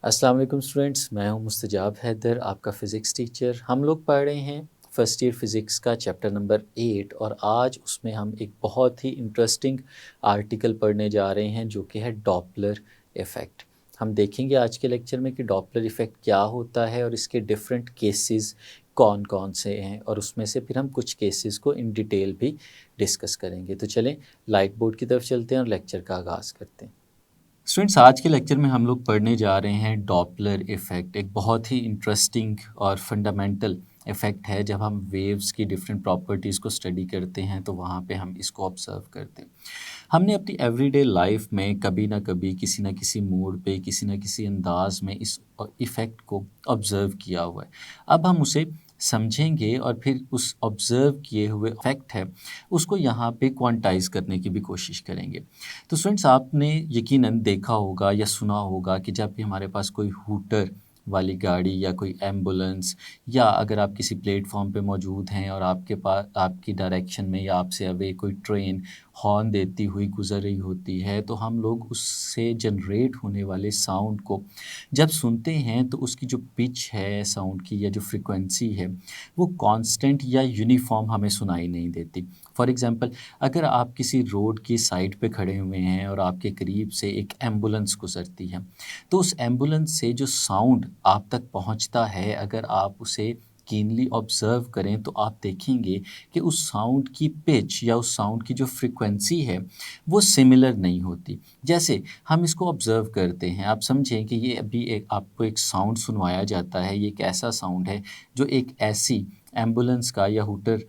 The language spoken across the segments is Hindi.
अस्सलाम वालेकुम स्टूडेंट्स, मैं हूं मुस्तजाब हैदर, आपका फ़िज़िक्स टीचर। हम लोग पढ़ रहे हैं फर्स्ट ईयर फ़िज़िक्स का चैप्टर नंबर 8 और आज उसमें हम एक बहुत ही इंटरेस्टिंग आर्टिकल पढ़ने जा रहे हैं जो कि है डॉपलर इफ़ेक्ट। हम देखेंगे आज के लेक्चर में कि डॉपलर इफ़ेक्ट क्या होता है और इसके डिफरेंट केसेस कौन कौन से हैं और उसमें से फिर हम कुछ केसेस को इन डिटेल भी डिस्कस करेंगे। तो चलें लाइट बोर्ड की तरफ चलते हैं और लेक्चर का आगाज़ करते हैं। स्टूडेंट्स, आज के लेक्चर में हम लोग पढ़ने जा रहे हैं डॉपलर इफ़ेक्ट। एक बहुत ही इंटरेस्टिंग और फंडामेंटल इफ़ेक्ट है। जब हम वेव्स की डिफरेंट प्रॉपर्टीज़ को स्टडी करते हैं तो वहाँ पे हम इसको ऑब्ज़र्व करते हैं। हमने अपनी एवरीडे लाइफ में कभी ना कभी किसी न किसी मोड पे किसी न किसी अंदाज में इस इफ़ेक्ट को ऑब्ज़र्व किया हुआ है। अब हम उसे समझेंगे और फिर उस ऑब्ज़र्व किए हुए इफ़ेक्ट है उसको यहाँ पे क्वांटाइज़ करने की भी कोशिश करेंगे। तो स्टूडेंट्स, आपने यकीनन देखा होगा या सुना होगा कि जब भी हमारे पास कोई हूटर वाली गाड़ी या कोई एम्बुलेंस या अगर आप किसी प्लेटफॉर्म पे मौजूद हैं और आपके पास आपकी डायरेक्शन में या आपसे अवे कोई ट्रेन हॉर्न देती हुई गुजर रही होती है तो हम लोग उससे जनरेट होने वाले साउंड को जब सुनते हैं तो उसकी जो पिच है साउंड की या जो फ्रिक्वेंसी है वो कांस्टेंट या यूनिफॉर्म हमें सुनाई नहीं देती। फॉर एग्ज़ाम्पल, अगर आप किसी रोड की साइड पे खड़े हुए हैं और आपके करीब से एक एम्बुलेंस गुजरती है तो उस एम्बुलेंस से जो साउंड आप तक पहुंचता है अगर आप उसे कीनली ऑब्ज़र्व करें तो आप देखेंगे कि उस साउंड की पिच या उस साउंड की जो फ्रिक्वेंसी है वो सिमिलर नहीं होती। जैसे हम इसको ऑब्ज़र्व करते हैं, आप समझें कि ये अभी एक आपको एक साउंड सुनवाया जाता है। ये एक ऐसा साउंड है जो एक ऐसी एम्बुलेंस का या हूटर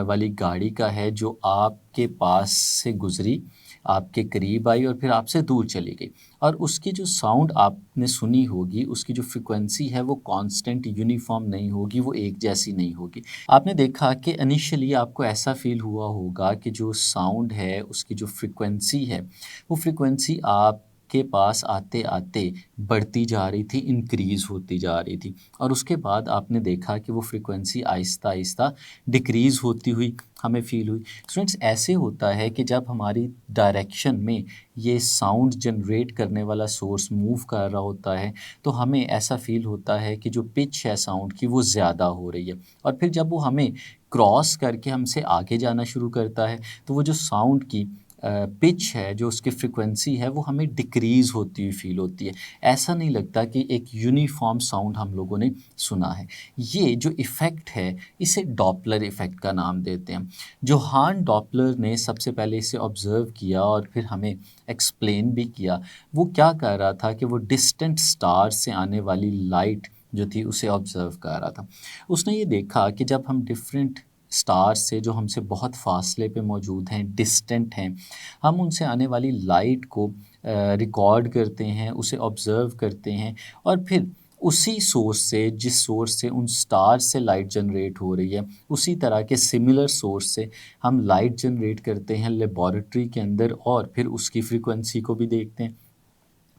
वाली गाड़ी का है जो आपके पास से गुज़री, आपके करीब आई और फिर आपसे दूर चली गई। और उसकी जो साउंड आपने सुनी होगी, उसकी जो फ्रिक्वेंसी है वो कांस्टेंट यूनिफ़ॉर्म नहीं होगी, वो एक जैसी नहीं होगी। आपने देखा कि इनिशियली आपको ऐसा फ़ील हुआ होगा कि जो साउंड है, उसकी जो फ्रिक्वेंसी है, वो फ्रिक्वेंसी आपके पास आते-आते बढ़ती जा रही थी, इंक्रीज़ होती जा रही थी। और उसके बाद आपने देखा कि वो फ्रिक्वेंसी आहिस्ता-आहिस्ता डिक्रीज़ होती हुई हमें फ़ील हुई। स्टूडेंट्स, ऐसे होता है कि जब हमारी डायरेक्शन में ये साउंड जनरेट करने वाला सोर्स मूव कर रहा होता है तो हमें ऐसा फ़ील होता है कि जो पिच है साउंड की वो ज़्यादा हो रही है। और फिर जब वो हमें क्रॉस करके हमसे आगे जाना शुरू करता है तो वो जो साउंड की पिच है, जो उसकी फ्रिक्वेंसी है वो हमें डिक्रीज़ होती हुई फ़ील होती है। ऐसा नहीं लगता कि एक यूनिफ़ॉर्म साउंड हम लोगों ने सुना है। ये जो इफ़ेक्ट है इसे डॉपलर इफ़ेक्ट का नाम देते हैं। जोहान डॉपलर ने सबसे पहले इसे ऑब्ज़र्व किया और फिर हमें एक्सप्लेन भी किया। वो क्या कर रहा था कि वो डिस्टेंट स्टार से आने वाली लाइट जो थी उसे ऑब्ज़र्व कर रहा था। उसने ये देखा कि जब हम डिफरेंट स्टार से जो हमसे बहुत फासले पे मौजूद हैं, डिस्टेंट हैं, हम उनसे आने वाली लाइट को रिकॉर्ड करते हैं, उसे ऑब्ज़र्व करते हैं और फिर उसी सोर्स से जिस सोर्स से उन स्टार से लाइट जनरेट हो रही है, उसी तरह के सिमिलर सोर्स से हम लाइट जनरेट करते हैं लेबॉरेटरी के अंदर और फिर उसकी फ्रीक्वेंसी को भी देखते हैं।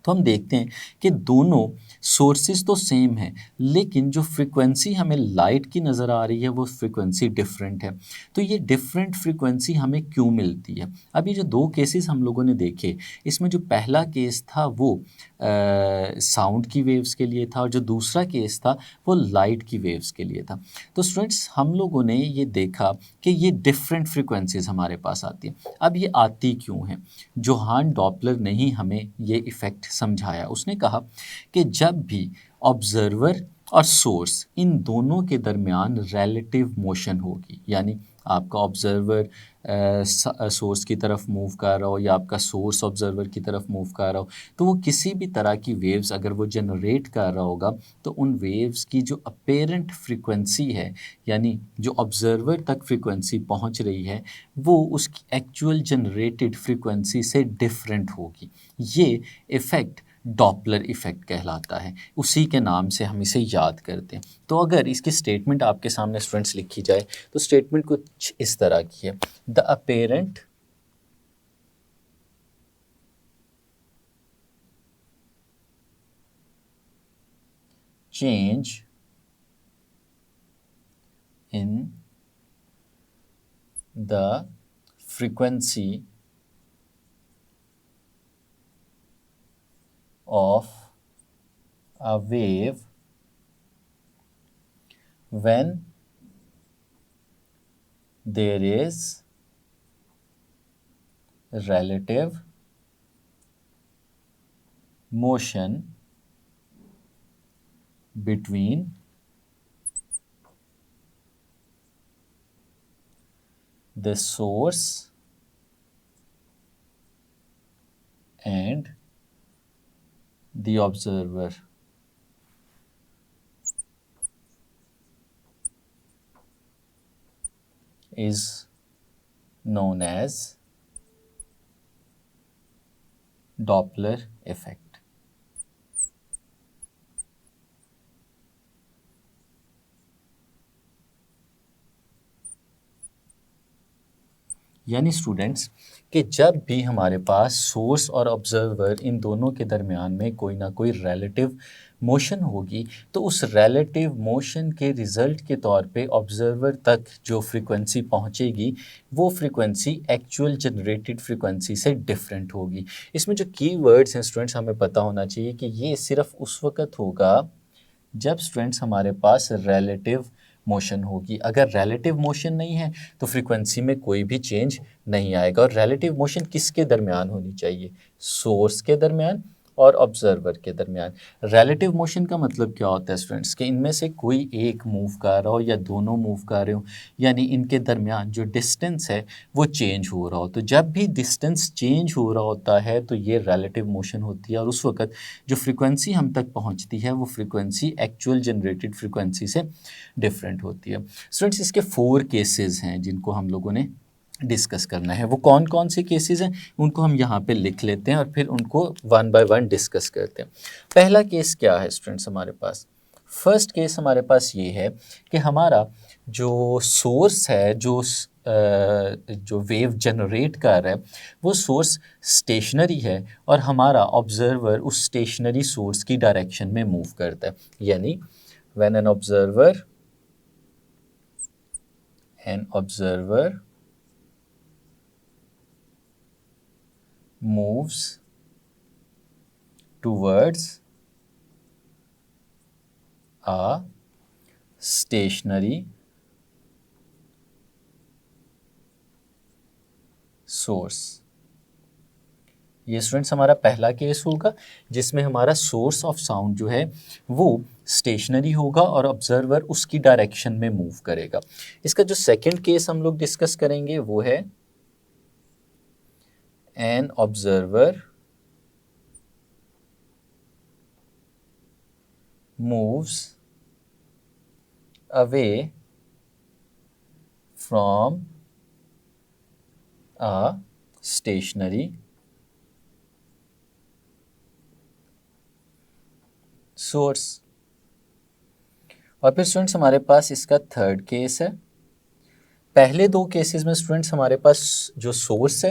तो हम देखते हैं कि दोनों सोर्सेज़ तो सेम हैं, लेकिन जो फ्रीक्वेंसी हमें लाइट की नज़र आ रही है, वो फ्रीक्वेंसी डिफरेंट है। तो ये डिफरेंट फ्रीक्वेंसी हमें क्यों मिलती है? अब ये जो 2 केसेस हम लोगों ने देखे, इसमें जो पहला केस था वो साउंड की वेव्स के लिए था और जो दूसरा केस था, वो लाइट की वेव्स के लिए था। तो स्टूडेंट्स, हम लोगों ने ये देखा कि ये डिफरेंट फ्रीक्वेंसीज़ हमारे पास आती हैं। अब ये आती क्यों हैं? जोहान डॉपलर ने ही हमें ये इफ़ेक्ट समझाया। उसने कहा कि जब भी ऑब्ज़र्वर और सोर्स इन दोनों के दरमियान रिलेटिव मोशन होगी, यानी आपका ऑब्ज़र्वर सोर्स की तरफ मूव कर रहा हो या आपका सोर्स ऑब्ज़र्वर की तरफ मूव कर रहा हो, तो वो किसी भी तरह की वेव्स अगर वो जनरेट कर रहा होगा तो उन वेव्स की जो अपेरेंट फ्रीक्वेंसी है, यानी जो ऑब्ज़र्वर तक फ्रीक्वेंसी पहुंच रही है, वो उसकी एक्चुअल जनरेटेड फ्रीक्वेंसी से डिफरेंट होगी। ये इफ़ेक्ट डॉपलर इफ़ेक्ट कहलाता है। उसी के नाम से हम इसे याद करते हैं। तो अगर इसकी स्टेटमेंट आपके सामने स्टूडेंट्स लिखी जाए तो स्टेटमेंट कुछ इस तरह की है। The apparent change in the frequency of a wave when there is relative motion between the source and the observer. Is known as Doppler effect. यानी स्टूडेंट्स कि जब भी हमारे पास सोर्स और ऑब्जर्वर इन दोनों के दरमियान में कोई ना कोई रिलेटिव मोशन होगी तो उस रिलेटिव मोशन के रिज़ल्ट के तौर पे ऑब्जर्वर तक जो फ्रीक्वेंसी पहुंचेगी वो फ्रीक्वेंसी एक्चुअल जनरेटेड फ्रीक्वेंसी से डिफरेंट होगी। इसमें जो की वर्ड्स हैं स्टूडेंट्स हमें पता होना चाहिए कि ये सिर्फ उस वक़्त होगा जब स्टूडेंट्स हमारे पास रिलेटिव मोशन होगी। अगर रिलेटिव मोशन नहीं है तो फ्रीक्वेंसी में कोई भी चेंज नहीं आएगा। और रिलेटिव मोशन किसके दरमियान होनी चाहिए? सोर्स के दरमियान और ऑब्जर्वर के दरमियान। रिलेटिव मोशन का मतलब क्या होता है स्टूडेंट्स कि इनमें से कोई एक मूव कर रहा हो या दोनों मूव कर रहे हो, यानी इनके दरमियान जो डिस्टेंस है वो चेंज हो रहा हो। तो जब भी डिस्टेंस चेंज हो रहा होता है तो ये रिलेटिव मोशन होती है और उस वक्त जो फ्रीक्वेंसी हम तक पहुंचती है वो फ्रीक्वेंसी एक्चुअल जनरेटेड फ्रीक्वेंसी से डिफरेंट होती है। स्टूडेंट्स इसके 4 केसेस हैं जिनको हम लोगों ने डिस्कस करना है। वो कौन कौन से केसेस हैं उनको हम यहाँ पे लिख लेते हैं और फिर उनको वन बाय वन डिस्कस करते हैं। पहला केस क्या है स्टूडेंट्स हमारे पास? फर्स्ट केस हमारे पास ये है कि हमारा जो सोर्स है जो वेव जनरेट कर रहा है वो सोर्स स्टेशनरी है और हमारा ऑब्जर्वर उस स्टेशनरी सोर्स की डायरेक्शन में मूव करता है। यानी when an observer moves towards a stationary source। ये स्टूडेंट्स हमारा पहला केस होगा जिसमें हमारा सोर्स ऑफ साउंड जो है वो स्टेशनरी होगा और ऑब्जर्वर उसकी डायरेक्शन में मूव करेगा। इसका जो सेकंड केस हम लोग डिस्कस करेंगे वो है an observer moves away from a stationary source। और फिर स्टूडेंट्स हमारे पास इसका थर्ड केस है। पहले 2 केसेस में स्टूडेंट्स हमारे पास जो सोर्स है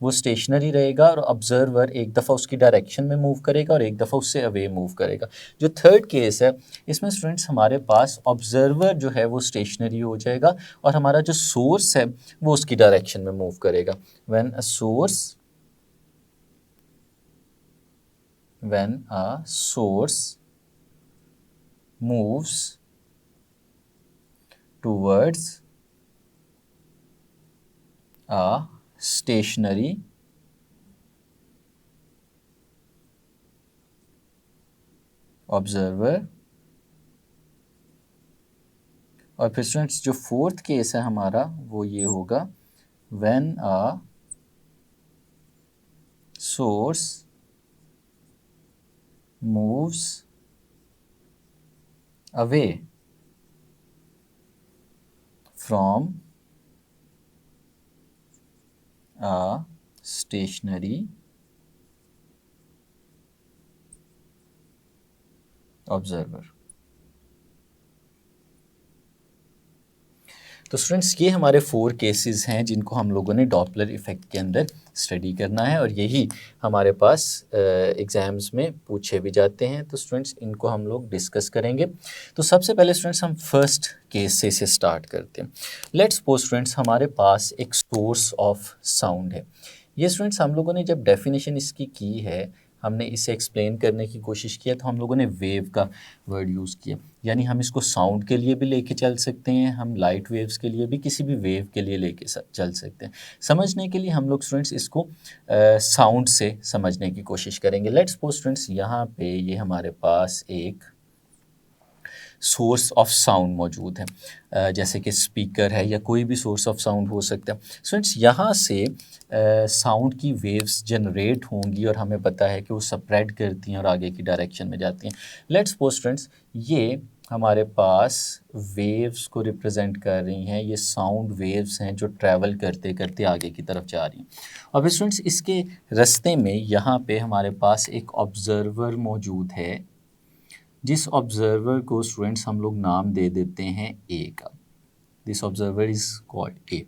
वो स्टेशनरी रहेगा और ऑब्जर्वर एक दफ़ा उसकी डायरेक्शन में मूव करेगा और एक दफ़ा उससे अवे मूव करेगा। जो थर्ड केस है इसमें स्टूडेंट्स हमारे पास ऑब्जर्वर जो है वो स्टेशनरी हो जाएगा और हमारा जो सोर्स है वो उसकी डायरेक्शन में मूव करेगा। When a source moves towards a stationary observer। और फिर स्टूडेंट्स जो फोर्थ केस है हमारा वो ये होगा when a source moves away from a stationary observer। तो स्टूडेंट्स ये हमारे 4 केसेस हैं जिनको हम लोगों ने डॉपलर इफ़ेक्ट के अंदर स्टडी करना है और यही हमारे पास एग्ज़ाम्स में पूछे भी जाते हैं। तो स्टूडेंट्स इनको हम लोग डिस्कस करेंगे। तो सबसे पहले स्टूडेंट्स हम फर्स्ट केस से इसे स्टार्ट करते हैं। लेट्स सपोज स्टूडेंट्स हमारे पास एक सोर्स ऑफ साउंड है। ये स्टूडेंट्स हम लोगों ने जब डेफिनेशन इसकी की है हमने इसे एक्सप्लेन करने की कोशिश किया तो हम लोगों ने वेव का वर्ड यूज़ किया, यानी हम इसको साउंड के लिए भी लेके चल सकते हैं, हम लाइट वेव्स के लिए भी, किसी भी वेव के लिए लेके चल सकते हैं। समझने के लिए हम लोग स्टूडेंट्स इसको साउंड से समझने की कोशिश करेंगे। लेट्स सपोज स्टूडेंट्स यहाँ पे ये हमारे पास एक सोर्स ऑफ साउंड मौजूद है, जैसे कि स्पीकर है या कोई भी सोर्स ऑफ साउंड हो सकता है। स्टूडेंट्स यहाँ से साउंड की वेव्स जनरेट होंगी और हमें पता है कि वो स्प्रेड करती हैं और आगे की डायरेक्शन में जाती हैं। लेट्स सपोज स्टूडेंट्स ये हमारे पास वेव्स को रिप्रेजेंट कर रही हैं, ये साउंड वेव्स हैं जो ट्रैवल करते करते आगे की तरफ जा रही हैं। और फिर स्टूडेंट्स इसके रास्ते में यहाँ पे हमारे पास एक ऑब्जर्वर मौजूद है, जिस ऑब्जर्वर को स्टूडेंट्स हम लोग नाम दे देते हैं ए का। This observer is called a.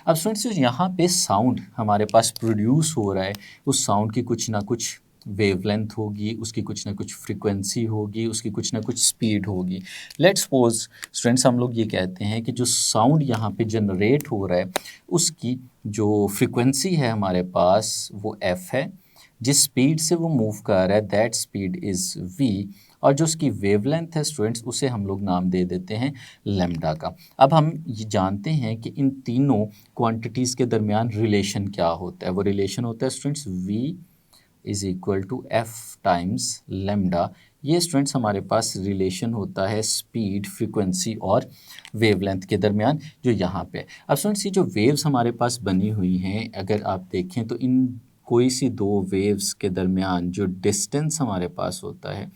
अब स्टूडेंट्स यहाँ पे साउंड हमारे पास प्रोड्यूस हो रहा है, उस साउंड की कुछ ना कुछ वेवलेंथ होगी, उसकी कुछ ना कुछ फ्रीक्वेंसी होगी, उसकी कुछ ना कुछ स्पीड होगी। लेट्स सपोज स्टूडेंट्स हम लोग ये कहते हैं कि जो साउंड यहाँ पे जनरेट हो रहा है उसकी जो फ्रीक्वेंसी है हमारे पास वो एफ है, जिस स्पीड से वो मूव कर रहा है दैट स्पीड इज़ वी, और जो उसकी वेवलेंथ है स्टूडेंट्स उसे हम लोग नाम दे देते हैं लैम्डा का। अब हम ये जानते हैं कि इन तीनों क्वांटिटीज़ के दरमियान रिलेशन क्या होता है। वो रिलेशन होता है students v is equal to F times lambda. ये स्टूडेंट्स हमारे पास रिलेशन होता है स्पीड, फ्रीक्वेंसी और वेवलेंथ के दरमियान जो यहाँ पे। अब स्टूडेंट्स ये जो वेव्स हमारे पास बनी हुई हैं, अगर आप देखें तो इन कोई सी दो वेव्स के दरमियान जो डिस्टेंस हमारे पास होता है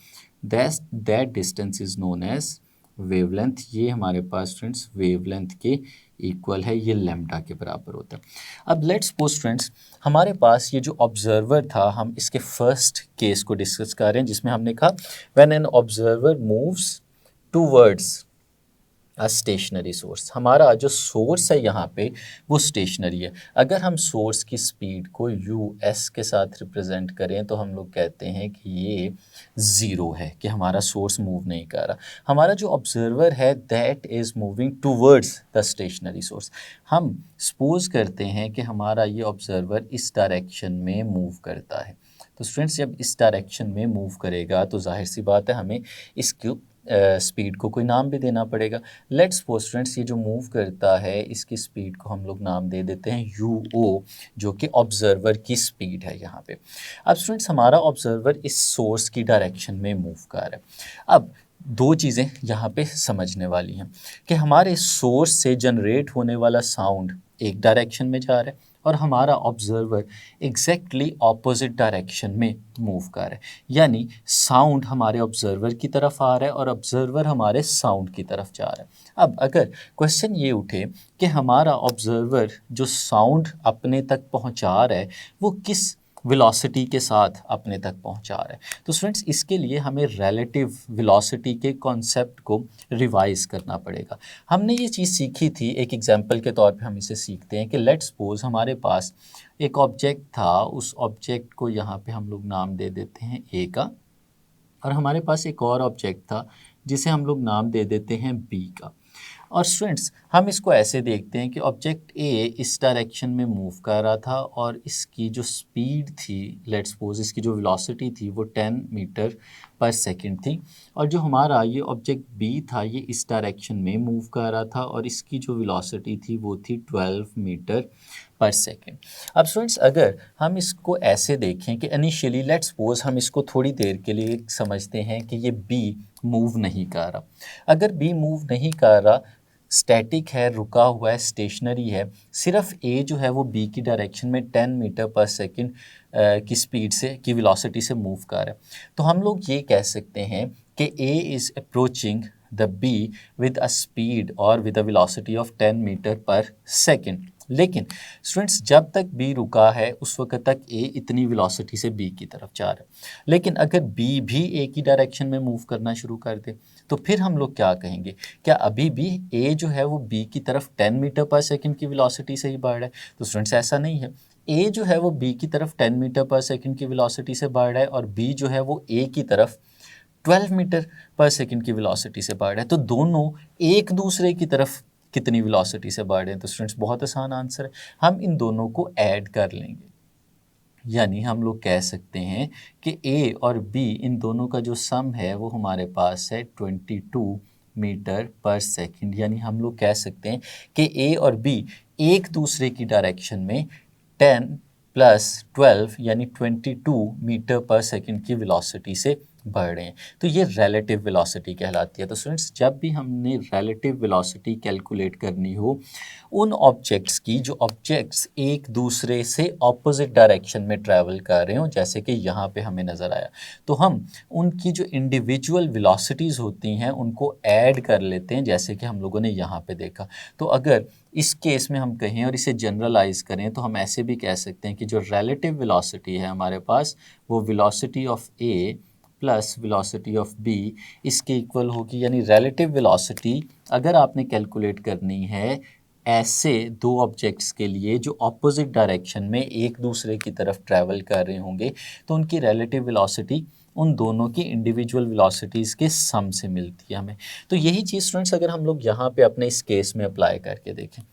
that distance is known as wavelength. ये हमारे पास स्टूडेंट्स वेवलेंथ के इक्वल है, ये लैम्डा के बराबर होता है। अब लेट्स सपोज स्टूडेंट्स हमारे पास ये जो ऑब्जर्वर था, हम इसके फर्स्ट केस को डिस्कस कर रहे हैं जिसमें हमने कहा when an observer moves towards a stationary source. हमारा जो सोर्स है यहाँ पे वो स्टेशनरी है। अगर हम सोर्स की स्पीड को यू एस के साथ रिप्रेजेंट करें तो हम लोग कहते हैं कि ये ज़ीरो है, कि हमारा सोर्स मूव नहीं कर रहा। हमारा जो ऑब्जर्वर है that is moving towards the stationary source. हम सपोज करते हैं कि हमारा ये ऑब्जर्वर इस डायरेक्शन में मूव करता है, तो स्टूडेंट्स जब इस डायरेक्शन में मूव करेगा तो जाहिर सी बात है हमें इसकी स्पीड को कोई नाम भी देना पड़ेगा। लेट्स सपोज स्टूडेंट्स ये जो मूव करता है इसकी स्पीड को हम लोग नाम दे देते हैं यू ओ, जो कि ऑब्जर्वर की स्पीड है यहाँ पे। अब स्टूडेंट्स हमारा ऑब्जर्वर इस सोर्स की डायरेक्शन में मूव कर रहा है। अब दो चीज़ें यहाँ पे समझने वाली हैं कि हमारे सोर्स से जनरेट होने वाला साउंड एक डायरेक्शन में जा रहा है और हमारा ऑब्जर्वर एग्जैक्टली ऑपोजिट डायरेक्शन में मूव कर रहा है, यानी साउंड हमारे ऑब्जर्वर की तरफ आ रहा है और ऑब्जर्वर हमारे साउंड की तरफ जा रहा है। अब अगर क्वेश्चन ये उठे कि हमारा ऑब्जर्वर जो साउंड अपने तक पहुंचा रहा है वो किस वेलोसिटी के साथ अपने तक पहुंचा रहा है, तो स्टूडेंट्स इसके लिए हमें रिलेटिव वेलोसिटी के कॉन्सेप्ट को रिवाइज करना पड़ेगा। हमने ये चीज़ सीखी थी, एक एग्जांपल के तौर पे हम इसे सीखते हैं कि लेट्स सपोज हमारे पास एक ऑब्जेक्ट था, उस ऑब्जेक्ट को यहाँ पे हम लोग नाम दे देते हैं ए का, और हमारे पास एक और ऑब्जेक्ट था जिसे हम लोग नाम दे देते हैं बी का। और स्टूडेंट्स हम इसको ऐसे देखते हैं कि ऑब्जेक्ट ए इस डायरेक्शन में मूव कर रहा था और इसकी जो स्पीड थी, लेट्स सपोज इसकी जो वेलोसिटी थी वो 10 मीटर पर सेकंड थी, और जो हमारा ये ऑब्जेक्ट बी था ये इस डायरेक्शन में मूव कर रहा था और इसकी जो वेलोसिटी थी वो थी 12 मीटर पर सेकंड। अब स्टूडेंट्स अगर हम इसको ऐसे देखें कि इनिशियली लेट्स सपोज हम इसको थोड़ी देर के लिए समझते हैं कि ये बी मूव नहीं कर रहा। अगर बी मूव नहीं कर रहा, स्टैटिक है, रुका हुआ है, स्टेशनरी है, सिर्फ ए जो है वो बी की डायरेक्शन में 10 मीटर पर सेकंड की स्पीड से, की वेलोसिटी से मूव कर रहा है, तो हम लोग ये कह सकते हैं कि A is approaching the B with a speed और with a velocity of 10 metre per second. लेकिन स्टूडेंट्स जब तक बी रुका है उस वक्त तक ए इतनी वेलोसिटी से बी की तरफ जा रहा है, लेकिन अगर बी भी ए की डायरेक्शन में मूव करना शुरू कर दे तो फिर हम लोग क्या कहेंगे, क्या अभी भी ए जो है वो बी की तरफ 10 मीटर पर सेकंड की वेलोसिटी से ही बढ़ रहा है? तो स्टूडेंट्स ऐसा नहीं है, ए जो है वो बी की तरफ 10 मीटर पर सेकंड की वेलोसिटी से बढ़ रहा है और बी जो है वो ए की तरफ 12 मीटर पर सेकंड की वेलोसिटी से बढ़ रहा है। तो दोनों एक दूसरे की तरफ कितनी वेलोसिटी से बढ़ रहे हैं? तो स्टूडेंट्स बहुत आसान आंसर है, हम इन दोनों को ऐड कर लेंगे, यानी हम लोग कह सकते हैं कि ए और बी इन दोनों का जो सम है वो हमारे पास है 22 मीटर पर सेकंड। यानी हम लोग कह सकते हैं कि ए और बी एक दूसरे की डायरेक्शन में 10 प्लस 12 यानी 22 मीटर पर सेकंड की वेलोसिटी से बढ़ रहे हैं। तो ये रिलेटिव वेलोसिटी कहलाती है। तो स्टूडेंट्स, जब भी हमने रिलेटिव वेलोसिटी कैलकुलेट करनी हो उन ऑब्जेक्ट्स की जो ऑब्जेक्ट्स एक दूसरे से ऑपोजिट डायरेक्शन में ट्रैवल कर रहे हो, जैसे कि यहाँ पे हमें नज़र आया, तो हम उनकी जो इंडिविजुअल वेलोसिटीज़ होती हैं उनको ऐड कर लेते हैं, जैसे कि हम लोगों ने यहाँ पे देखा। तो अगर इस केस में हम कहें और इसे जनरलाइज करें तो हम ऐसे भी कह सकते हैं कि जो रिलेटिव वेलोसिटी है हमारे पास वो velocity of A plus velocity of B इसके इक्वल होगी। यानी रिलेटिव वेलोसिटी अगर आपने कैलकुलेट करनी है ऐसे दो ऑब्जेक्ट्स के लिए जो ऑपोजिट डायरेक्शन में एक दूसरे की तरफ ट्रैवल कर रहे होंगे, तो उनकी रिलेटिव वेलोसिटी उन दोनों की इंडिविजुअल वेलोसिटीज़ के सम से मिलती है हमें। तो यही चीज़ स्टूडेंट्स अगर हम लोग यहाँ पे अपने इस केस में अप्लाई करके देखें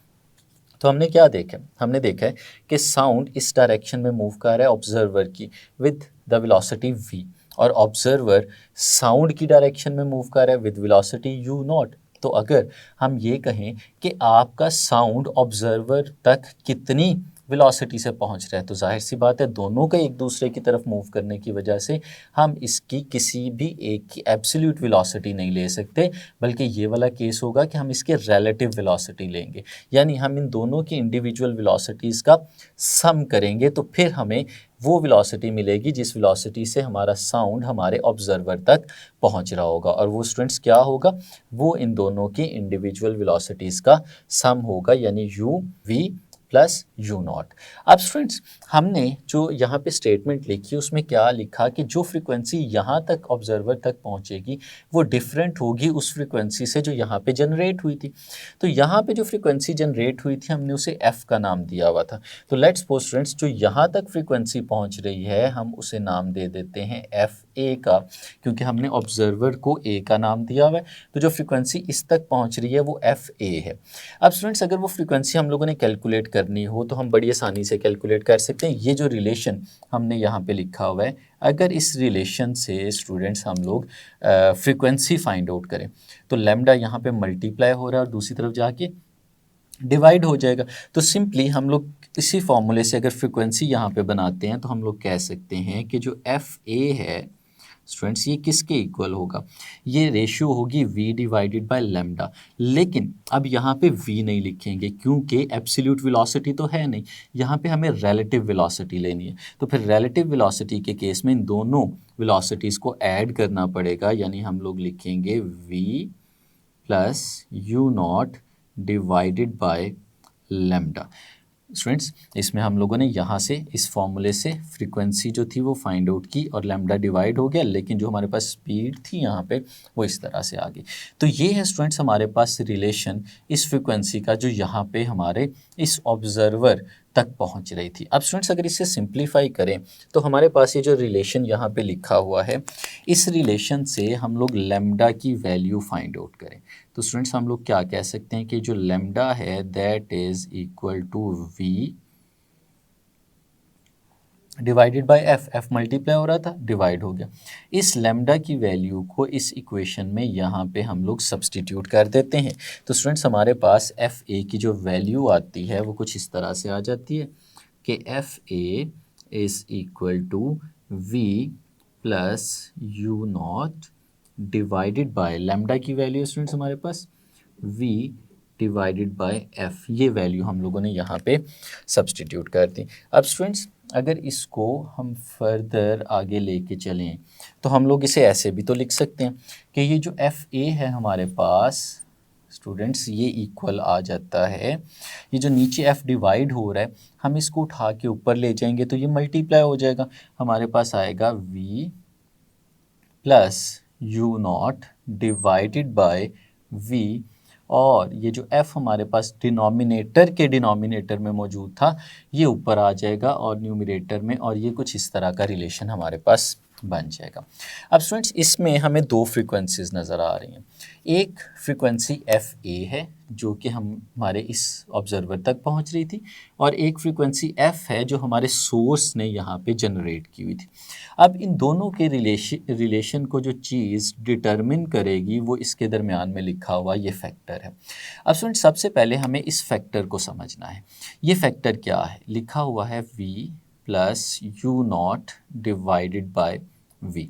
तो हमने क्या देखा, हमने देखा है कि साउंड इस डायरेक्शन में मूव कर रहा है ऑब्जर्वर की विद द वेलोसिटी v, और ऑब्जर्वर साउंड की डायरेक्शन में मूव कर रहा है विद वेलोसिटी u0। तो अगर हम ये कहें कि आपका साउंड ऑब्जर्वर तक कितनी वेलोसिटी से पहुंच रहा है, तो जाहिर सी बात है दोनों का एक दूसरे की तरफ मूव करने की वजह से हम इसकी किसी भी एक की एब्सोल्यूट वेलोसिटी नहीं ले सकते, बल्कि ये वाला केस होगा कि हम इसके रिलेटिव वेलोसिटी लेंगे। यानी हम इन दोनों की इंडिविजुअल वेलोसिटीज़ का सम करेंगे तो फिर हमें वो वेलोसिटी मिलेगी जिस वेलोसिटी से हमारा साउंड हमारे ऑब्जर्वर तक पहुंच रहा होगा, और वो स्टूडेंट्स क्या होगा, वो इन दोनों की इंडिविजुअल वेलोसिटीज़ का सम होगा, यानी u v प्लस u0। अब स्टूडेंट्स, हमने जो यहाँ पे स्टेटमेंट लिखी उसमें क्या लिखा कि जो फ्रीक्वेंसी यहाँ तक ऑब्जर्वर तक पहुँचेगी वो डिफरेंट होगी उस फ्रीक्वेंसी से जो यहाँ पे जनरेट हुई थी। तो यहाँ पे जो फ्रीक्वेंसी जनरेट हुई थी हमने उसे f का नाम दिया हुआ था। तो लेट्स सपोज स्टूडेंट्स, जो यहाँ तक फ्रीक्वेंसी पहुँच रही है हम उसे नाम दे देते हैं fa का, क्योंकि हमने ऑब्जर्वर को a का नाम दिया हुआ है। तो जो फ्रीक्वेंसी इस तक पहुँच रही है वो fa है। अब स्टूडेंट्स, अगर वो फ्रीक्वेंसी हम लोगों ने कैलकुलेट करनी हो तो हम बड़ी आसानी से कैलकुलेट कर सकते हैं। ये जो रिलेशन हमने यहाँ पे लिखा हुआ है, अगर इस रिलेशन से स्टूडेंट्स हम लोग फ्रीक्वेंसी फाइंड आउट करें तो लैम्डा यहाँ पे मल्टीप्लाई हो रहा है और दूसरी तरफ जाके डिवाइड हो जाएगा। तो सिंपली हम लोग इसी फॉर्मूले से अगर फ्रीक्वेंसी यहाँ पे बनाते हैं तो हम लोग कह सकते हैं कि जो एफ ए है स्टूडेंट्स ये किसके इक्वल होगा, ये रेशियो होगी v डिवाइडेड बाय लैम्डा। लेकिन अब यहाँ पे v नहीं लिखेंगे क्योंकि एब्सोल्यूट वेलोसिटी तो है नहीं, यहाँ पे हमें रिलेटिव वेलोसिटी लेनी है। तो फिर रिलेटिव वेलोसिटी के केस में इन दोनों वेलोसिटीज़ को ऐड करना पड़ेगा, यानी हम लोग लिखेंगे v plus u0 divided by lambda. Students, इसमें हम लोगों ने यहाँ से इस फॉर्मूले से फ्रीक्वेंसी जो थी वो फाइंड आउट की और लैम्डा डिवाइड हो गया, लेकिन जो हमारे पास स्पीड थी यहाँ पे वो इस तरह से आ गई। तो ये है स्टूडेंट्स हमारे पास रिलेशन इस फ्रीक्वेंसी का जो यहाँ पे हमारे इस ऑब्जर्वर तक पहुँच रही थी। अब स्टूडेंट्स, अगर इसे सिंप्लीफाई करें तो हमारे पास ये जो रिलेशन यहाँ पे लिखा हुआ है, इस रिलेशन से हम लोग लैम्डा की वैल्यू फाइंड आउट करें तो स्टूडेंट्स हम लोग क्या कह सकते हैं कि जो लैम्डा है that is equal to v divided by f multiply हो रहा था, डिवाइड हो गया। इस लैम्डा की वैल्यू को इस इक्वेशन में यहाँ पे हम लोग सब्सटीट्यूट कर देते हैं। तो स्टूडेंट्स हमारे पास एफ ए की जो वैल्यू आती है वो कुछ इस तरह से आ जाती है कि F A is equal to v plus U naught divided by lambda की वैल्यू स्टूडेंट्स हमारे पास v डिवाइडेड बाय f, ये वैल्यू हम लोगों ने यहाँ पे सब्सटीट्यूट कर दी। अब स्टूडेंट्स, अगर इसको हम फर्दर आगे लेके चलें तो हम लोग इसे ऐसे भी तो लिख सकते हैं कि ये जो एफ ए है हमारे पास स्टूडेंट्स ये इक्वल आ जाता है, ये जो नीचे f डिवाइड हो रहा है हम इसको उठा के ऊपर ले जाएंगे तो ये मल्टीप्लाई हो जाएगा, हमारे पास आएगा v plus U naught divided by v, और ये जो f हमारे पास डिनोमिनेटर के डिनोमिनेटर में मौजूद था ये ऊपर आ जाएगा और न्यूमरेटर में, और ये कुछ इस तरह का रिलेशन हमारे पास बन जाएगा। अब स्टूडेंट्स इसमें हमें दो फ्रीक्वेंसीज नज़र आ रही हैं। एक फ्रीक्वेंसी एफ ए है जो कि हमारे इस ऑब्जर्वर तक पहुंच रही थी, और एक फ्रीक्वेंसी एफ है जो हमारे सोर्स ने यहाँ पे जनरेट की हुई थी। अब इन दोनों के रिलेशन को जो चीज़ डिटरमिन करेगी वो इसके दरमियान में लिखा हुआ ये फैक्टर है। अब स्टूडेंट सबसे पहले हमें इस फैक्टर को समझना है। ये फैक्टर क्या है? लिखा हुआ है v plus U naught divided by v।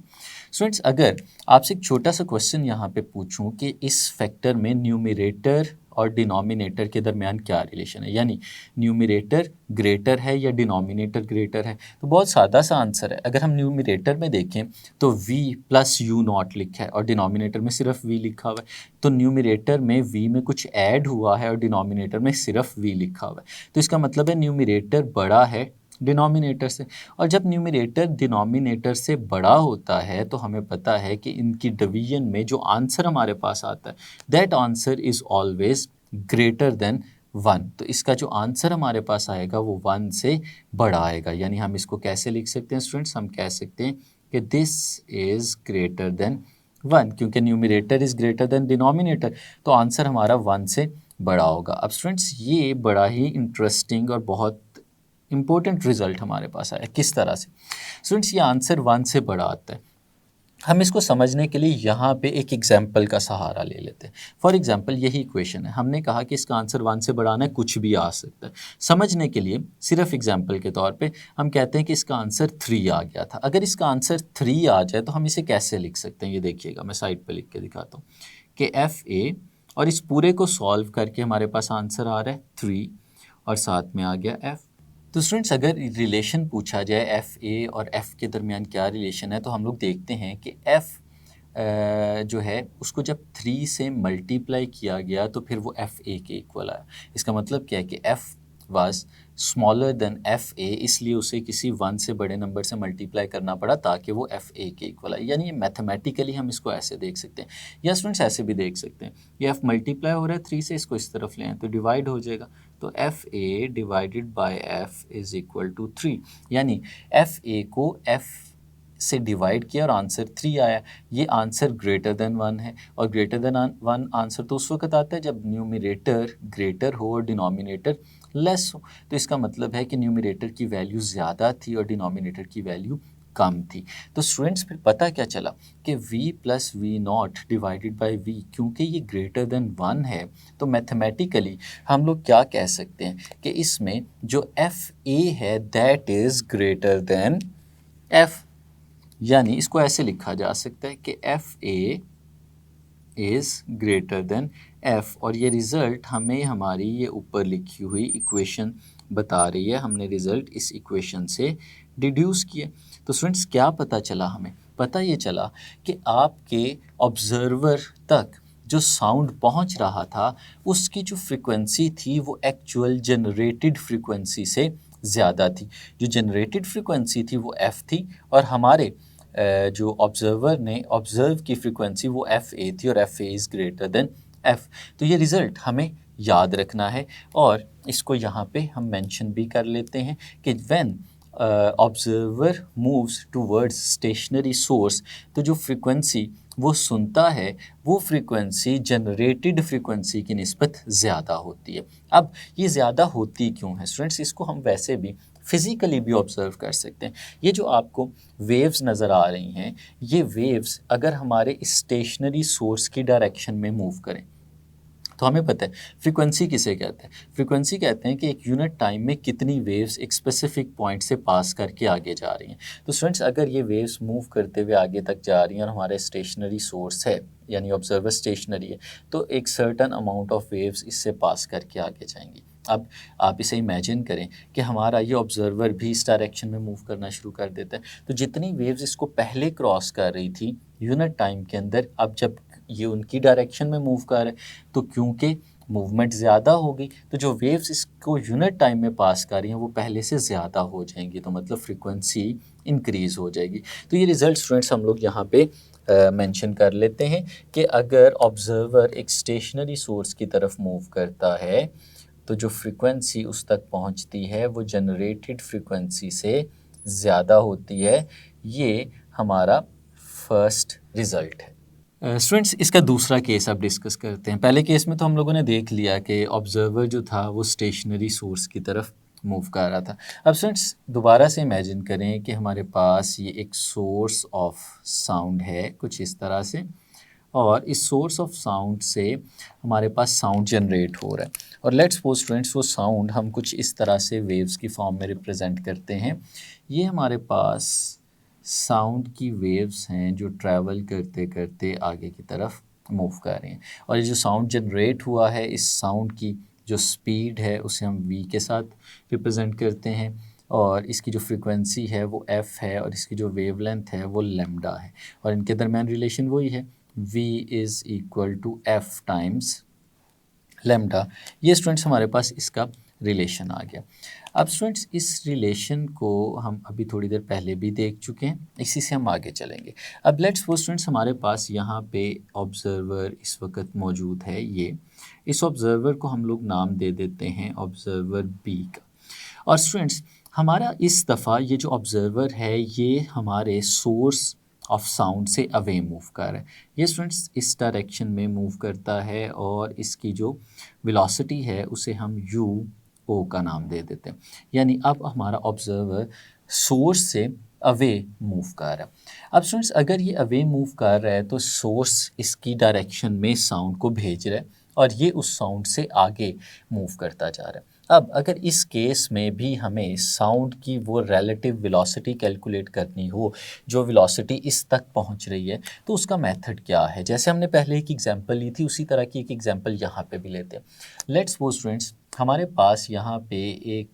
Students अगर आपसे एक छोटा सा क्वेश्चन यहाँ पे पूछूं कि इस फैक्टर में न्यूमरेटर और डिनोमिनेटर के दरमियान क्या रिलेशन है, यानी न्यूमरेटर ग्रेटर है या डिनोमिनेटर ग्रेटर है, तो बहुत सादा सा आंसर है। अगर हम न्यूमरेटर में देखें तो v प्लस यू नॉट लिखा है और डिनोमिनेटर में सिर्फ v लिखा हुआ है, तो न्यूमरेटर में v में कुछ ऐड हुआ है और डिनोमिनेटर में सिर्फ v लिखा हुआ है, तो इसका मतलब है न्यूमरेटर बड़ा है डिनोमिनेटर से। और जब न्यूमरेटर डिनोमिनेटर से बड़ा होता है तो हमें पता है कि इनकी डिवीजन में जो आंसर हमारे पास आता है that answer is always greater than 1। तो इसका जो आंसर हमारे पास आएगा वो 1 से बड़ा आएगा। यानी हम इसको कैसे लिख सकते हैं स्टूडेंट्स? हम कह सकते हैं कि दिस इज़ ग्रेटर देन 1, क्योंकि numerator is greater than denominator, तो आंसर हमारा 1 से बड़ा होगा। अब स्टूडेंट्स ये बड़ा ही इंटरेस्टिंग और बहुत इंपॉर्टेंट रिजल्ट हमारे पास आया। किस तरह से? स्टूडेंट्स ये आंसर 1 से बड़ा आता है। हम इसको समझने के लिए यहाँ पे एक एग्जाम्पल का सहारा ले लेते हैं। फॉर एग्जाम्पल यही इक्वेशन है, हमने कहा कि इसका आंसर 1 से बड़ा आना है, कुछ भी आ सकता है। समझने के लिए सिर्फ एग्जाम्पल के तौर पे हम कहते हैं कि इसका आंसर 3 आ गया था। अगर इसका आंसर 3 आ जाए तो हम इसे कैसे लिख सकते हैं? ये देखिएगा, मैं साइड पर लिख के दिखाता हूँ कि एफ ए, और इस पूरे को सॉल्व करके हमारे पास आंसर आ रहा है 3 और साथ में आ गया एफ। तो स्टूडेंट्स अगर रिलेशन पूछा जाए एफ़ ए और एफ़ के दरमियान क्या रिलेशन है, तो हम लोग देखते हैं कि एफ़ जो है उसको जब 3 से मल्टीप्लाई किया गया तो फिर वो एफ़ ए के इक्वल आया। इसका मतलब क्या है कि F was smaller then F A, इसलिए उसे किसी 1 से बड़े नंबर से मल्टीप्लाई करना पड़ा ताकि वो एफ़ ए के इक्वल आए। यानी ये मैथमेटिकली हम इसको ऐसे देख सकते हैं, या स्टूडेंट्स ऐसे भी देख सकते हैं। ये एफ़ मल्टीप्लाई हो रहा है 3 से, इसको इस तरफ ले आए तो डिवाइड हो जाएगा, तो F A divided by F is equal to 3। यानी एफ़ ए को एफ़ से डिवाइड किया और आंसर 3 आया। ये आंसर ग्रेटर देन 1 है, और ग्रेटर देन 1 आंसर तो उस वक्त आता है जब न्यूमरेटर ग्रेटर हो और डिनोमिनेटर लेस हो। तो इसका मतलब है कि न्यूमरेटर की वैल्यू ज़्यादा थी और डिनोमिनेटर की वैल्यू कम थी। तो स्टूडेंट्स फिर पता क्या चला कि v plus V naught divided by v, क्योंकि ये ग्रेटर देन 1 है, तो मैथमेटिकली हम लोग क्या कह सकते हैं कि इसमें जो एफ ए है that is greater than f। यानी इसको ऐसे लिखा जा सकता है कि F A is greater than F, और ये रिज़ल्ट हमें हमारी ये ऊपर लिखी हुई इक्वेशन बता रही है। हमने रिज़ल्ट इस इक्वेशन से डिड्यूस किए। तो स्टूडेंट्स क्या पता चला हमें? पता ये चला कि आपके ऑब्ज़र्वर तक जो साउंड पहुंच रहा था उसकी जो फ्रीक्वेंसी थी वो एक्चुअल जनरेटेड फ्रीक्वेंसी से ज़्यादा थी। जो जनरेटेड फ्रीक्वेंसी थी वो एफ़ थी, और हमारे जो ऑब्ज़र्वर ने ऑब्ज़र्व की फ्रीक्वेंसी वो एफ़ ए थी, और F A is greater than F. तो ये रिज़ल्ट हमें याद रखना है, और इसको यहाँ पे हम मेंशन भी कर लेते हैं कि when observer moves towards stationary source, तो जो फ्रीक्वेंसी वो सुनता है वो फ्रीक्वेंसी जनरेटेड फ्रीक्वेंसी की निस्बत ज़्यादा होती है। अब ये ज़्यादा होती क्यों है स्टूडेंट्स? इसको हम वैसे भी फिज़िकली भी ऑब्ज़र्व कर सकते हैं। ये जो आपको वेव्स नज़र आ रही हैं, ये वेव्स अगर हमारे स्टेशनरी सोर्स की डायरेक्शन में मूव करें तो हमें पता है फ्रीक्वेंसी किसे कहते हैं। फ्रीक्वेंसी कहते हैं कि एक यूनिट टाइम में कितनी वेव्स एक स्पेसिफिक पॉइंट से पास करके आगे जा रही हैं। तो स्टूडेंट्स अगर ये वेव्स मूव करते हुए आगे तक जा रही हैं और हमारे स्टेशनरी सोर्स है यानी ऑब्जर्वर स्टेशनरी है, तो एक सर्टन अमाउंट ऑफ वेव्स इससे पास करके आगे जाएंगी। अब आप इसे इमेजिन करें कि हमारा ये ऑब्जर्वर भी इस डायरेक्शन में मूव करना शुरू कर देता है, तो जितनी वेव्स इसको पहले क्रॉस कर रही थी यूनिट टाइम के अंदर, अब जब ये उनकी डायरेक्शन में मूव कर रहे हैं तो क्योंकि मूवमेंट ज़्यादा होगी तो जो वेव्स इसको यूनिट टाइम में पास कर रही हैं वो पहले से ज़्यादा हो जाएंगी, तो मतलब फ्रीक्वेंसी इंक्रीज़ हो जाएगी। तो ये रिज़ल्ट स्टूडेंट्स हम लोग यहाँ पे मेंशन कर लेते हैं कि अगर ऑब्जर्वर एक स्टेशनरी सोर्स की तरफ मूव करता है तो जो फ्रीक्वेंसी उस तक पहुंचती है वो जनरेटेड फ्रीक्वेंसी से ज़्यादा होती है। ये हमारा फर्स्ट रिज़ल्ट है। स्टूडेंट्स, इसका दूसरा केस अब डिस्कस करते हैं। पहले केस में तो हम लोगों ने देख लिया कि ऑब्जर्वर जो था वो स्टेशनरी सोर्स की तरफ मूव कर रहा था। अब स्टूडेंट्स दोबारा से इमेजिन करें कि हमारे पास ये एक सोर्स ऑफ साउंड है कुछ इस तरह से, और इस सोर्स ऑफ साउंड से हमारे पास साउंड जनरेट हो रहा है। और लेट्स सपोज स्टूडेंट्स वो साउंड हम कुछ इस तरह से वेव्स की फॉर्म में रिप्रेजेंट करते हैं। ये हमारे पास साउंड की वेव्स हैं जो ट्रैवल करते करते आगे की तरफ मूव कर रहे हैं। और ये जो साउंड जनरेट हुआ है, इस साउंड की जो स्पीड है उसे हम v के साथ रिप्रेजेंट करते हैं, और इसकी जो फ्रीक्वेंसी है वो f है, और इसकी जो वेवलेंथ है वो लैम्डा है, और इनके दरमियान रिलेशन वही है v is equal to f times lambda. ये स्टूडेंट्स हमारे पास इसका रिलेशन आ गया। अब स्टूडेंट्स इस रिलेशन को हम अभी थोड़ी देर पहले भी देख चुके हैं, इसी से हम आगे चलेंगे। अब लेट्स सपोज स्टूडेंट्स हमारे पास यहाँ पे ऑब्जर्वर इस वक्त मौजूद है। ये इस ऑब्जर्वर को हम लोग नाम दे देते हैं ऑब्जर्वर बी का। और स्टूडेंट्स हमारा इस दफ़ा ये जो ऑब्जर्वर है ये हमारे सोर्स ऑफ साउंड से अवे मूव कर रहा है। ये स्टूडेंट्स इस डायरेक्शन में मूव करता है, और इसकी जो वेलोसिटी है उसे हम यू ओ का नाम दे देते हैं। यानी अब हमारा ऑब्जर्वर सोर्स से अवे मूव कर रहा है। अब स्टूडेंट्स अगर ये अवे मूव कर रहा है तो सोर्स इसकी डायरेक्शन में साउंड को भेज रहा है, और ये उस साउंड से आगे मूव करता जा रहा है। अब अगर इस केस में भी हमें साउंड की वो रिलेटिव वेलोसिटी कैलकुलेट करनी हो जो वेलोसिटी इस तक पहुंच रही है, तो उसका मेथड क्या है? जैसे हमने पहले एक एग्जांपल ली थी उसी तरह की एक एग्जांपल यहाँ पे भी लेते हैं। लेट्स सपोज स्टूडेंट्स हमारे पास यहाँ पे एक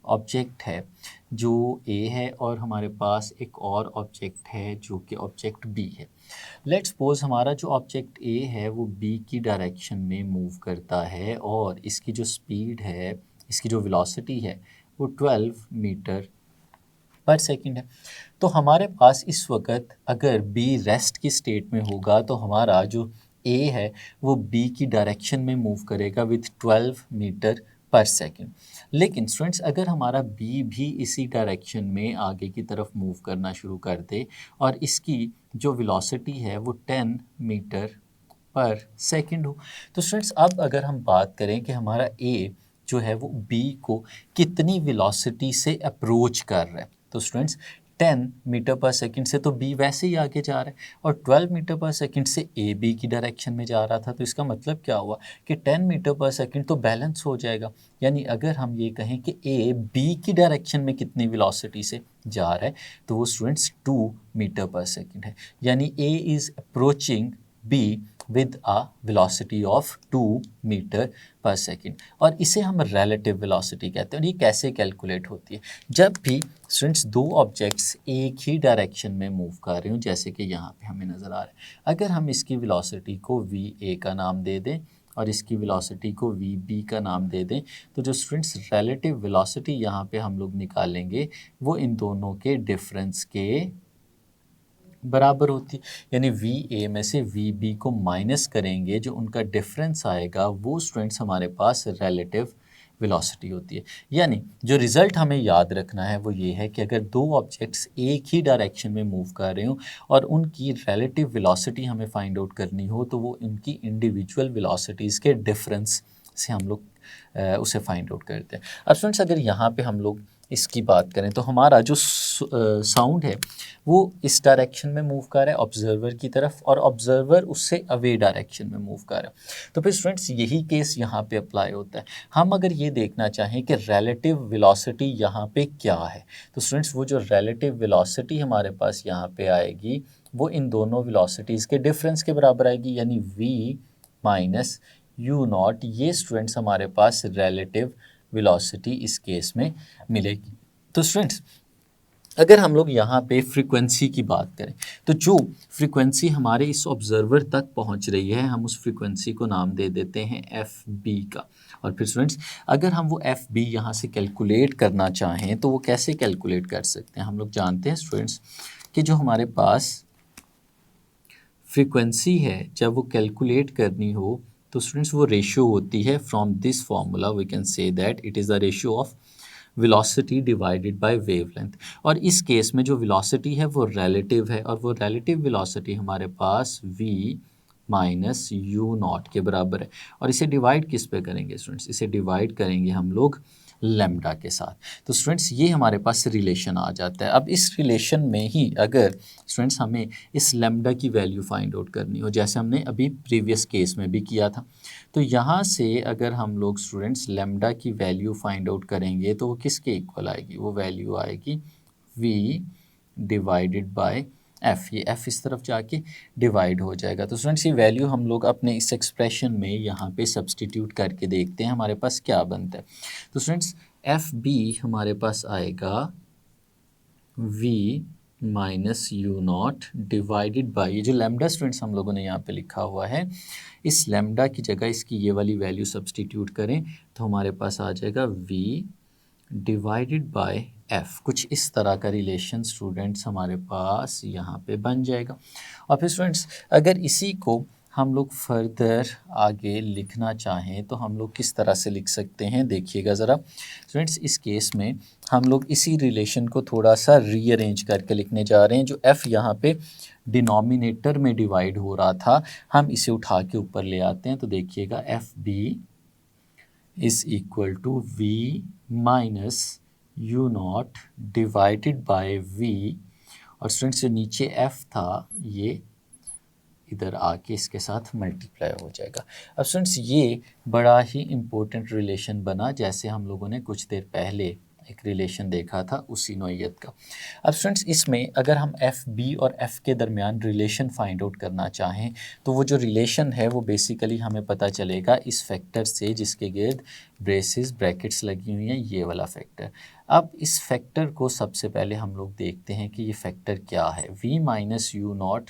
ऑब्जेक्ट है जो ए है, और हमारे पास एक और ऑब्जेक्ट है जो कि ऑब्जेक्ट बी है। लेट्स सपोज हमारा जो ऑब्जेक्ट ए है वो बी की डायरेक्शन में मूव करता है, और इसकी जो स्पीड है, इसकी जो वेलोसिटी है वो 12 मीटर पर सेकंड है। तो हमारे पास इस वक्त अगर बी रेस्ट की स्टेट में होगा तो हमारा जो ए है वो बी की डायरेक्शन में मूव करेगा विथ 12 मीटर पर सेकंड। लेकिन स्टूडेंट्स अगर हमारा बी भी इसी डायरेक्शन में आगे की तरफ मूव करना शुरू कर दे, और इसकी जो वेलोसिटी है वो 10 मीटर पर सेकंड हो, तो स्टूडेंट्स अब अगर हम बात करें कि हमारा ए जो है वो बी को कितनी वेलोसिटी से अप्रोच कर रहा है, तो स्टूडेंट्स 10 मीटर पर सेकंड से तो बी वैसे ही आगे जा रहा है, और 12 मीटर पर सेकंड से ए बी की डायरेक्शन में जा रहा था। तो इसका मतलब क्या हुआ कि 10 मीटर पर सेकंड तो बैलेंस हो जाएगा। यानी अगर हम ये कहें कि ए बी की डायरेक्शन में कितनी वेलोसिटी से जा रहा है, तो वो स्टूडेंट्स 2 मीटर पर सेकंड है। यानी A is approaching B with a velocity of 2 metre per second, और इसे हम रिलेटिव वेलोसिटी कहते हैं। और ये कैसे कैलकुलेट होती है? जब भी स्टूडेंट्स दो ऑब्जेक्ट्स एक ही डायरेक्शन में मूव कर रहे हो, जैसे कि यहाँ पे हमें नज़र आ रहा है, अगर हम इसकी वेलोसिटी को वी ए का नाम दे दें और इसकी वेलोसिटी को वी बी का नाम दे दें, तो जो स्टूडेंट्स रिलेटिव वेलोसिटी यहाँ पे हम लोग निकालेंगे वो इन दोनों के डिफरेंस के बराबर होती है। यानी वी ए में से वी बी को माइनस करेंगे, जो उनका डिफरेंस आएगा वो स्टूडेंट्स हमारे पास रिलेटिव वेलोसिटी होती है। यानी जो रिज़ल्ट हमें याद रखना है वो ये है कि अगर दो ऑब्जेक्ट्स एक ही डायरेक्शन में मूव कर रहे हो और उनकी रिलेटिव वेलोसिटी हमें फाइंड आउट करनी हो, तो वो उनकी इंडिविजुअल वेलोसिटीज़ के डिफरेंस से हम लोग उसे फाइंड आउट करते हैं। अब स्टूडेंट्स अगर यहाँ पे हम लोग इसकी बात करें तो हमारा जो साउंड है वो इस डायरेक्शन में मूव कर रहा है ऑब्जर्वर की तरफ, और ऑब्जर्वर उससे अवे डायरेक्शन में मूव कर रहा है। तो फिर स्टूडेंट्स यही केस यहाँ पे अप्लाई होता है। हम अगर ये देखना चाहें कि रिलेटिव वेलोसिटी यहाँ पे क्या है, तो स्टूडेंट्स वो जो रिलेटिव वेलोसिटी हमारे पास यहाँ पे आएगी वो इन दोनों वेलोसिटीज़ के डिफरेंस के बराबर आएगी, यानी v माइनस यू नॉट। ये स्टूडेंट्स हमारे पास रिलेटिव वेलोसिटी इस केस में मिलेगी। तो स्टूडेंट्स अगर हम लोग यहाँ पे फ्रीक्वेंसी की बात करें, तो जो फ्रीक्वेंसी हमारे इस ऑब्जर्वर तक पहुँच रही है, हम उस फ्रीक्वेंसी को नाम दे देते हैं एफ बी का। और फिर स्टूडेंट्स अगर हम वो एफ बी यहाँ से कैलकुलेट करना चाहें तो वो कैसे कैलकुलेट कर सकते हैं? हम लोग जानते हैं स्टूडेंट्स कि जो हमारे पास फ्रीक्वेंसी है जब वो कैलकुलेट करनी हो तो स्टूडेंट्स वो रेशियो होती है from this formula we can say that it is the ratio of velocity divided by wavelength. और इस केस में जो वेलोसिटी है वो रिलेटिव है, और वो रिलेटिव वेलोसिटी हमारे पास v माइनस यू नॉट के बराबर है। और इसे डिवाइड किस पे करेंगे स्टूडेंट्स? इसे डिवाइड करेंगे हम लोग लैम्डा के साथ। तो स्टूडेंट्स ये हमारे पास रिलेशन आ जाता है। अब इस रिलेशन में ही अगर स्टूडेंट्स हमें इस लैम्डा की वैल्यू फाइंड आउट करनी हो, जैसे हमने अभी प्रीवियस केस में भी किया था, तो यहाँ से अगर हम लोग स्टूडेंट्स लैम्डा की वैल्यू फाइंड आउट करेंगे तो वो किसके इक्वल आएगी? वो वैल्यू आएगी v डिवाइडेड बाय f। ये f इस तरफ जाके डिवाइड हो जाएगा। तो स्टूडेंट्स ये वैल्यू हम लोग अपने इस एक्सप्रेशन में यहाँ पे सब्सटीट्यूट करके देखते हैं हमारे पास क्या बनता है। तो स्टूडेंट्स एफ बी हमारे पास आएगा v minus U naught divided by, ये जो लैम्डा स्टूडेंट्स हम लोगों ने यहाँ पे लिखा हुआ है, इस लैम्डा की जगह इसकी ये वाली वैल्यू सब्सटीट्यूट करें तो हमारे पास आ जाएगा v डिवाइडेड बाय f। कुछ इस तरह का रिलेशन स्टूडेंट्स हमारे पास यहाँ पे बन जाएगा। और फिर स्टूडेंट्स अगर इसी को हम लोग फर्दर आगे लिखना चाहें तो हम लोग किस तरह से लिख सकते हैं, देखिएगा ज़रा स्टूडेंट्स। इस केस में हम लोग इसी रिलेशन को थोड़ा सा रीअरेंज करके लिखने जा रहे हैं। जो f यहाँ पे डिनोमिनेटर में डिवाइड हो रहा था, हम इसे उठा के ऊपर ले आते हैं। तो देखिएगा F B is equal to v minus U naught divided by v, और स्टूडेंट्स जो नीचे f था ये इधर आके इसके साथ मल्टीप्लाई हो जाएगा। अब स्टूडेंट्स ये बड़ा ही इम्पोर्टेंट रिलेशन बना, जैसे हम लोगों ने कुछ देर पहले एक रिलेशन देखा था उसी नौइयत का। अब स्टूडेंट्स इसमें अगर हम एफ बी और एफ के दरमियान रिलेशन फाइंड आउट करना चाहें तो वो जो रिलेशन है वो बेसिकली हमें पता चलेगा इस फैक्टर से जिसके गिर्द ब्रेसेस ब्रैकेट्स लगी हुई हैं, ये वाला फैक्टर। अब इस फैक्टर को सबसे पहले हम लोग देखते हैं कि ये फैक्टर क्या है, v minus U naught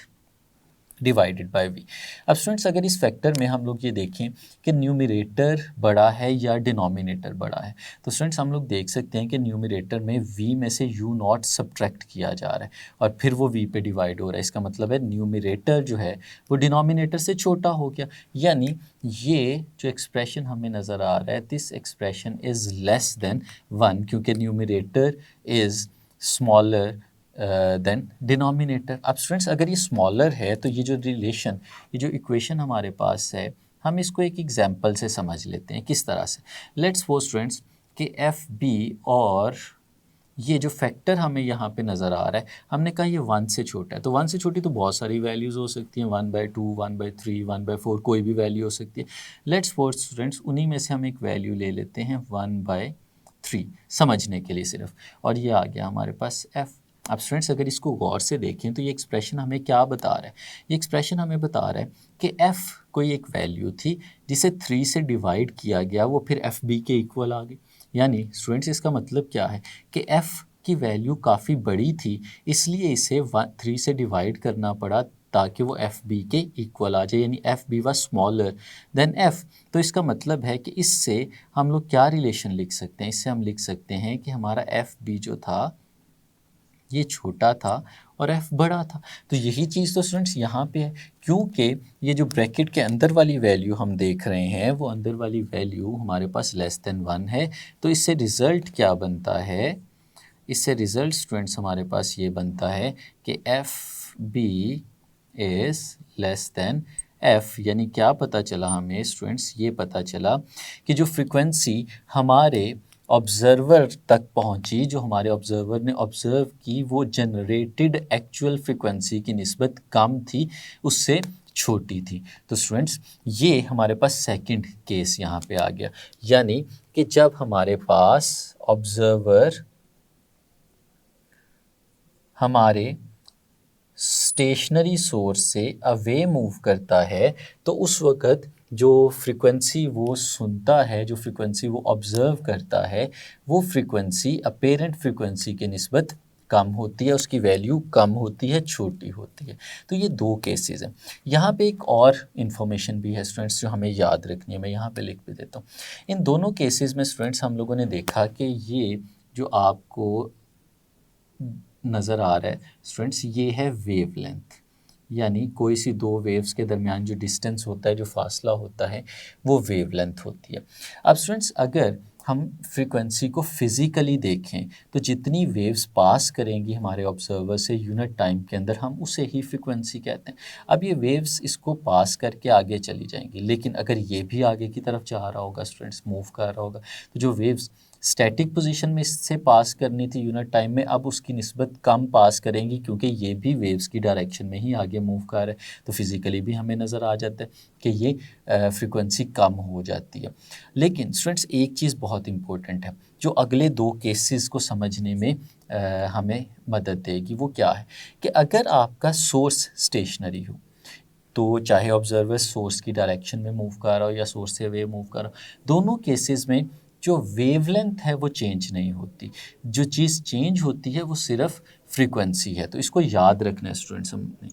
divided by v। अब स्टूडेंट्स अगर इस फैक्टर में हम लोग ये देखें कि न्यूमरेटर बड़ा है या डिनोमिनेटर बड़ा है, तो स्टूडेंट्स हम लोग देख सकते हैं कि न्यूमरेटर में v में से u नॉट सब्ट्रैक्ट किया जा रहा है और फिर वो v पे डिवाइड हो रहा है। इसका मतलब है न्यूमरेटर जो है वो डिनोमिनेटर से छोटा हो गया, यानी ये जो एक्सप्रेशन हमें नज़र आ रहा है this expression is less then 1, क्योंकि numerator is smaller than denominator. अब स्टूडेंट्स अगर ये स्मॉलर है तो ये जो रिलेशन, ये जो इक्वेशन हमारे पास है, हम इसको एक एग्जांपल से समझ लेते हैं। किस तरह से? लेट्स सपोज स्टूडेंट्स कि एफ बी और ये जो फैक्टर हमें यहाँ पे नज़र आ रहा है, हमने कहा ये 1 से छोटा है, तो 1 से छोटी तो बहुत सारी वैल्यूज़ हो सकती हैं, 1/2, 1/3, 1/4, कोई भी वैल्यू हो सकती है। लेट्स सपोज स्टूडेंट्स उन्हीं में से हम एक वैल्यू ले लेते हैं 1/3 समझने के लिए सिर्फ, और ये आ गया हमारे पास f। अब स्टूडेंट्स अगर इसको गौर से देखें तो ये एक्सप्रेशन हमें क्या बता रहा है? ये एक्सप्रेशन हमें बता रहा है कि f कोई एक वैल्यू थी जिसे 3 से डिवाइड किया गया, वो फिर एफ बी के इक्वल आ गई। यानी स्टूडेंट्स इसका मतलब क्या है कि f की वैल्यू काफ़ी बड़ी थी, इसलिए इसे 3 से डिवाइड करना पड़ा ताकि वो एफ बी के इक्वल आ जाए, यानी F B was smaller than F. तो इसका मतलब है कि इससे हम लोग क्या रिलेशन लिख सकते हैं? इससे हम लिख सकते हैं कि हमारा एफ बी जो था ये छोटा था और f बड़ा था। तो यही चीज़ तो स्टूडेंट्स यहाँ पे है, क्योंकि ये जो ब्रैकेट के अंदर वाली वैल्यू हम देख रहे हैं वो अंदर वाली वैल्यू हमारे पास लेस देन 1 है। तो इससे रिज़ल्ट क्या बनता है? इससे रिज़ल्ट स्टूडेंट्स हमारे पास ये बनता है कि F B is less than f। यानी क्या पता चला हमें स्टूडेंट्स? ये पता चला कि जो फ्रिक्वेंसी हमारे ऑब्ज़र्वर तक पहुंची, जो हमारे ऑब्ज़र्वर ने ऑब्ज़र्व की, वो जनरेटेड एक्चुअल फ्रिक्वेंसी की निस्बत कम थी, उससे छोटी थी। तो स्टूडेंट्स ये हमारे पास सेकंड केस यहाँ पे आ गया, यानी कि जब हमारे पास ऑब्ज़र्वर हमारे स्टेशनरी सोर्स से अवे मूव करता है तो उस वक़्त जो फ्रीक्वेंसी वो सुनता है, जो फ्रीक्वेंसी वो ऑब्ज़र्व करता है, वो फ्रीक्वेंसी अपेरेंट फ्रीक्वेंसी के निस्बत कम होती है, उसकी वैल्यू कम होती है, छोटी होती है। तो ये दो केसेस हैं। यहाँ पे एक और इन्फॉर्मेशन भी है स्टूडेंट्स जो हमें याद रखनी है, मैं यहाँ पे लिख भी देता हूँ। इन दोनों केसेस में स्टूडेंट्स हम लोगों ने देखा कि ये जो आपको नज़र आ रहा है स्टूडेंट्स, ये है वेवलेंथ, यानी कोई सी दो वेव्स के दरमियान जो डिस्टेंस होता है, जो फासला होता है, वो वेवलेंथ होती है। अब स्टूडेंट्स अगर हम फ्रीक्वेंसी को फिज़िकली देखें तो जितनी वेव्स पास करेंगी हमारे ऑब्जर्वर से यूनिट टाइम के अंदर, हम उसे ही फ्रीक्वेंसी कहते हैं। अब ये वेव्स इसको पास करके आगे चली जाएंगी, लेकिन अगर ये भी आगे की तरफ जा रहा होगा स्टूडेंट्स, मूव कर रहा होगा, तो जो वेव्स स्टैटिक पोजीशन में इससे पास करनी थी यूनिट टाइम में, अब उसकी निस्बत कम पास करेंगी, क्योंकि ये भी वेव्स की डायरेक्शन में ही आगे मूव कर रहा है। तो फिज़िकली भी हमें नज़र आ जाता है कि ये फ्रीक्वेंसी कम हो जाती है। लेकिन स्टूडेंट्स एक चीज़ बहुत इंपॉर्टेंट है जो अगले दो केसेस को समझने में हमें मदद देगी, वो क्या है कि अगर आपका सोर्स स्टेशनरी हो, तो चाहे ऑब्जर्वर सोर्स की डायरेक्शन में मूव कर रहा हो या सोर्स से वेव मूव कर रहा हो, दोनों केसेस में जो वेवलेंथ है वो चेंज नहीं होती। जो चीज़ चेंज होती है वो सिर्फ फ्रीक्वेंसी है। तो इसको याद रखना है स्टूडेंट्स हमने,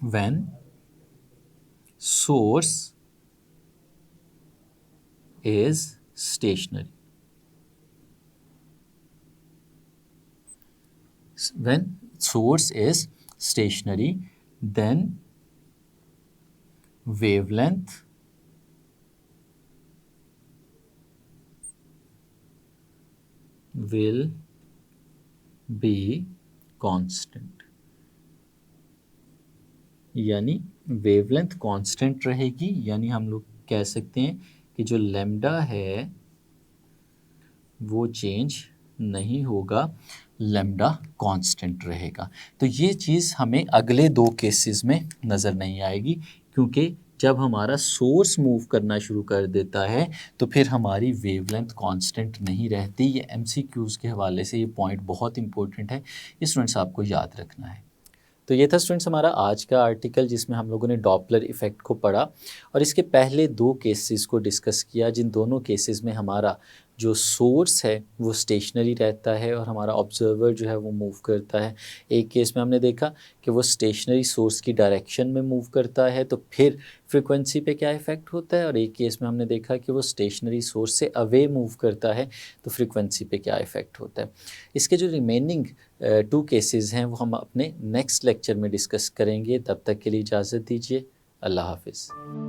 when source is stationary, when source is stationary, then wavelength will be constant, यानी वेवलेंथ कांस्टेंट रहेगी। यानी हम लोग कह सकते हैं कि जो लैम्डा है वो चेंज नहीं होगा, लैम्डा कांस्टेंट रहेगा। तो ये चीज़ हमें अगले दो केसेस में नज़र नहीं आएगी, क्योंकि जब हमारा सोर्स मूव करना शुरू कर देता है तो फिर हमारी वेवलेंथ कांस्टेंट नहीं रहती। ये एमसीक्यूज़ के हवाले से ये पॉइंट बहुत इंपॉर्टेंट है, ये स्टूडेंट्स आपको याद रखना है। तो ये था स्टूडेंट्स हमारा आज का आर्टिकल, जिसमें हम लोगों ने डॉपलर इफ़ेक्ट को पढ़ा और इसके पहले दो केसेस को डिस्कस किया, जिन दोनों केसेस में हमारा जो सोर्स है वो स्टेशनरी रहता है और हमारा ऑब्जर्वर जो है वो मूव करता है। एक केस में हमने देखा कि वो स्टेशनरी सोर्स की डायरेक्शन में मूव करता है, तो फिर फ्रीक्वेंसी पे क्या इफ़ेक्ट होता है, और एक केस में हमने देखा कि वो स्टेशनरी सोर्स से अवे मूव करता है, तो फ्रीक्वेंसी पे क्या इफ़ेक्ट होता है। इसके जो रिमेनिंग टू केसेस हैं वो हम अपने नेक्स्ट लेक्चर में डिस्कस करेंगे। तब तक के लिए इजाज़त दीजिए। अल्लाह हाफिज़।